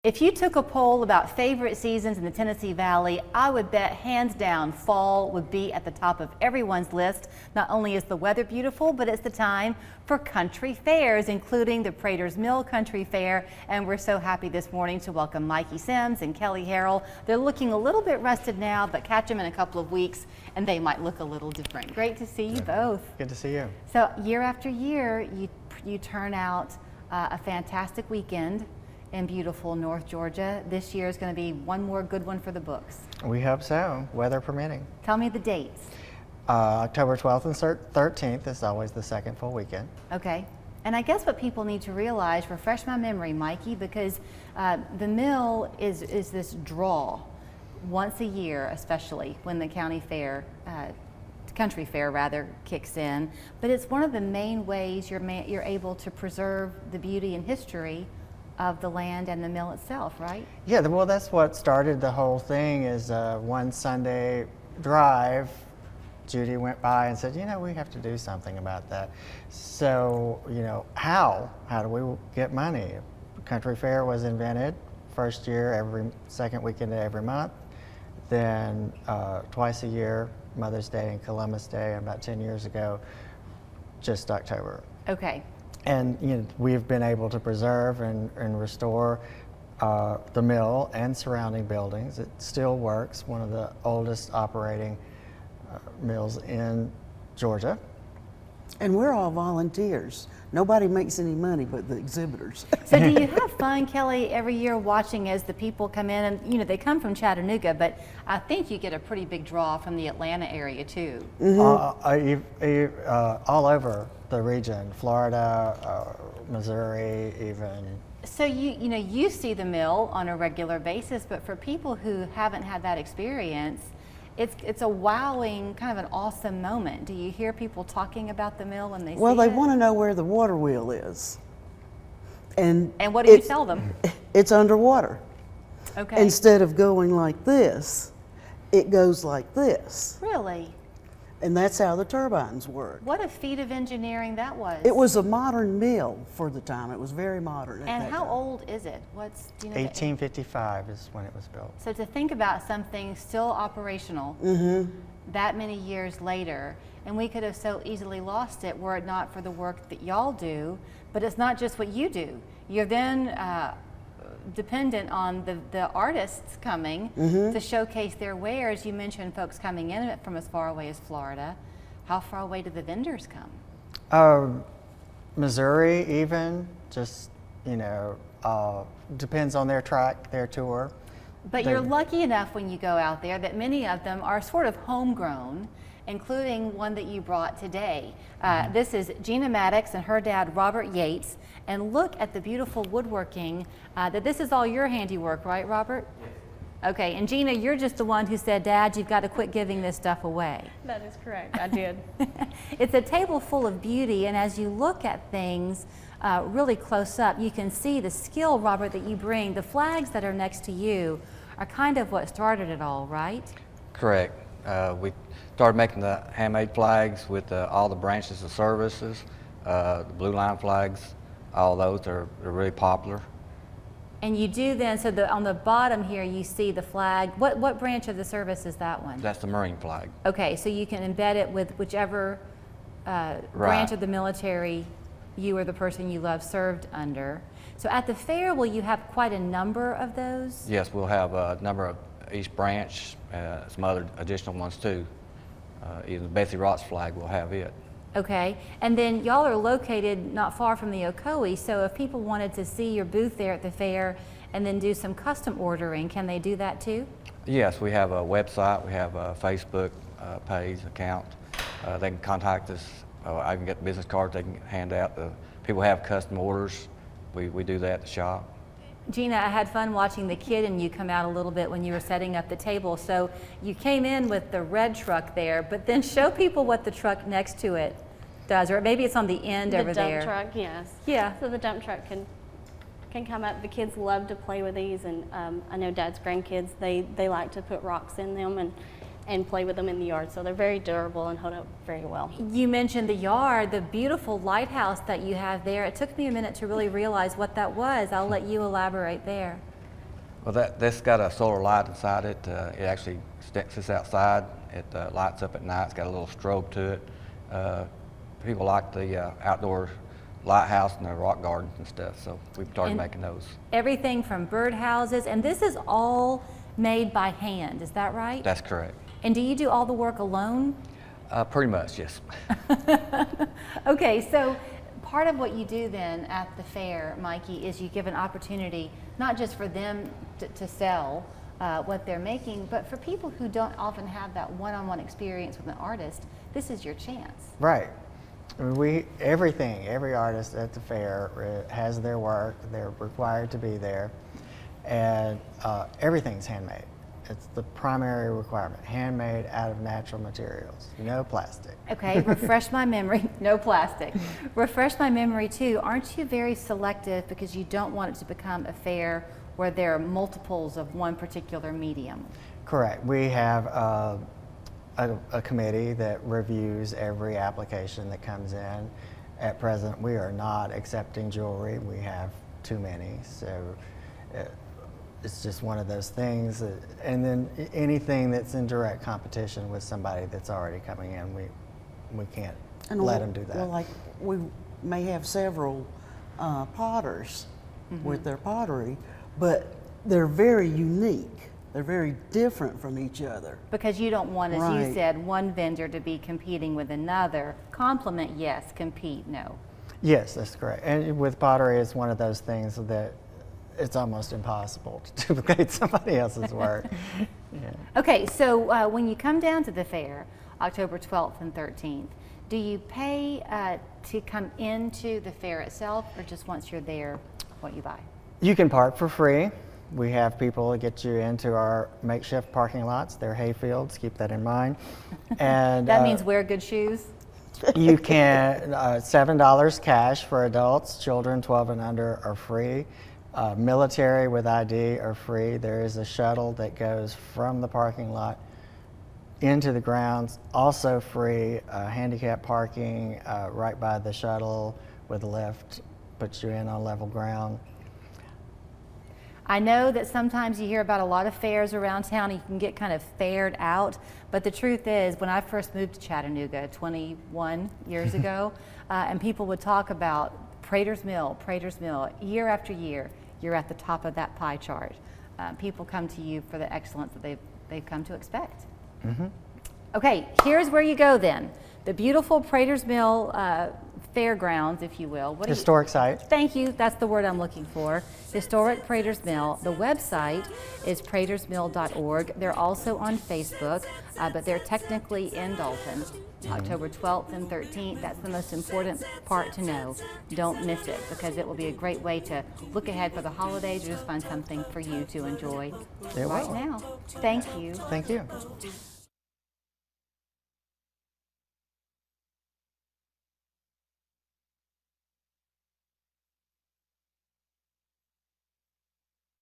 If you took a poll about favorite seasons in the Tennessee Valley, I would bet hands down fall would be at the top of everyone's list. Not only is the weather beautiful, but it's the time for country fairs, including the Prater's Mill Country Fair. And we're so happy this morning to welcome Mikey Sims and Kelly Harrell. They're looking a little bit rusted now, but catch them in a couple of weeks and they might look a little different. Great to see you both. Good to see you. So year after year, you turn out a fantastic weekend in beautiful North Georgia. This year is going to be one more good one for the books. We hope so, weather permitting. Tell me the dates. October 12th and 13th is always the second full weekend. Okay. And I guess what people need to realize, refresh my memory, Mikey, because the mill is this draw once a year, especially when the county fair, country fair rather, kicks in. But it's one of the main ways you're able to preserve the beauty and history of the land and the mill itself, right? Yeah, well, that's what started the whole thing. Is one Sunday drive, Judy went by and said, you know, we have to do something about that. So, you know, how do we get money? Country fair was invented first year, every second weekend of every month. Then twice a year, Mother's Day and Columbus Day, about 10 years ago, just October. Okay. And you know, we've been able to preserve and restore the mill and surrounding buildings. It still works, one of the oldest operating mills in Georgia. And we're all volunteers. Nobody makes any money but the exhibitors. So do you have fun, Kelly, every year watching as the people come in? And, you know, they come from Chattanooga, but I think you get a pretty big draw from the Atlanta area, too. Mm-hmm. All over the region, Florida, Missouri, even. So you see the mill on a regular basis, but for people who haven't had that experience, it's a wowing, kind of an awesome moment. Do you hear people talking about the mill when they see it? Well, they want to know where the water wheel is. And what do you tell them? It's underwater. Okay. Instead of going like this, it goes like this. Really? And that's how the turbines work. What a feat of engineering that was. It was a modern mill for the time. It was very modern. And how old is it? Do you know? 1855 is when it was built. So to think about something still operational that many years later, and we could have so easily lost it were it not for the work that y'all do. But it's not just what you do. You're then dependent on the artists coming to showcase their wares. You mentioned folks coming in from as far away as Florida. How far away do the vendors come? Missouri even, just, you know, depends on their track, their tour. But you're lucky enough when you go out there that many of them are sort of homegrown, including one that you brought today. This is Gina Maddox and her dad, Robert Yates. And look at the beautiful woodworking. That this is all your handiwork, right, Robert? Yes. Okay, and Gina, you're just the one who said, Dad, you've got to quit giving this stuff away. That is correct, I did. It's a table full of beauty, and as you look at things really close up, you can see the skill, Robert, that you bring. The flags that are next to you are kind of what started it all, right? Correct. We started making the handmade flags with all the branches of services, the blue line flags. All those are really popular. And you do then, so on the bottom here you see the flag. What branch of the service is that one? That's the Marine flag. Okay, so you can embed it with whichever branch of the military you or the person you love served under. So at the fair, will you have quite a number of those? Yes, we'll have a number of each branch, some other additional ones too. Even the Betsy Ross flag will have it. Okay, and then y'all are located not far from the Ocoee, so if people wanted to see your booth there at the fair and then do some custom ordering, can they do that too? Yes, we have a website, we have a Facebook page, account. They can contact us. I can get business cards they can hand out. People have custom orders. We do that at the shop. Gina, I had fun watching the kid and you come out a little bit when you were setting up the table. So you came in with the red truck there, but then show people what the truck next to it does, or maybe it's on the end over there. The dump truck, yes. Yeah. So the dump truck can come up. The kids love to play with these, and I know Dad's grandkids, they like to put rocks in them and play with them in the yard. So they're very durable and hold up very well. You mentioned the yard, the beautiful lighthouse that you have there. It took me a minute to really realize what that was. I'll let you elaborate there. Well, that's got a solar light inside it. It actually sits outside. It lights up at night. It's got a little strobe to it. People like the outdoor lighthouse and the rock gardens and stuff, so we've started making those. Everything from birdhouses, and this is all made by hand, is that right? That's correct. And do you do all the work alone? Pretty much, yes. Okay, so part of what you do then at the fair, Mikey, is you give an opportunity not just for them to sell what they're making, but for people who don't often have that one-on-one experience with an artist, this is your chance. Right. Every artist at the fair has their work. They're required to be there, and everything's handmade. It's the primary requirement, handmade out of natural materials, no plastic. Okay, refresh my memory, no plastic. Refresh my memory too, aren't you very selective because you don't want it to become a fair where there are multiples of one particular medium? Correct. We have a committee that reviews every application that comes in. At present, we are not accepting jewelry. We have too many, so it's just one of those things. And then anything that's in direct competition with somebody that's already coming in, we can't let them do that. Well, like we may have several potters with their pottery, but they're very unique. They're very different from each other. Because you don't want, as you Right. said, one vendor to be competing with another. Compliment, yes. Compete, no. Yes, that's correct. And with pottery, it's one of those things that it's almost impossible to duplicate somebody else's work. Yeah. Okay, so when you come down to the fair, October 12th and 13th, do you pay to come into the fair itself, or just once you're there, what you buy? You can park for free. We have people get you into our makeshift parking lots. They're hay fields, keep that in mind. And That means wear good shoes? you can, $7 cash for adults, children 12 and under are free. Military with ID are free. There is a shuttle that goes from the parking lot into the grounds, also free. Handicap parking right by the shuttle with a lift, puts you in on level ground. I know that sometimes you hear about a lot of fairs around town and you can get kind of fared out, but the truth is when I first moved to Chattanooga 21 years ago, and people would talk about Prater's Mill, year after year, you're at the top of that pie chart. People come to you for the excellence that they've come to expect. Okay, here's where you go then. The beautiful Prater's Mill fairgrounds, if you will. What do you- Historic site. Thank you, that's the word I'm looking for. Historic Prater's Mill. The website is pratersmill.org. They're also on Facebook, but they're technically in Dalton. October 12th and 13th, that's the most important part to know. Don't miss it, because it will be a great way to look ahead for the holidays or just find something for you to enjoy It right will. now. Thank you. Thank you.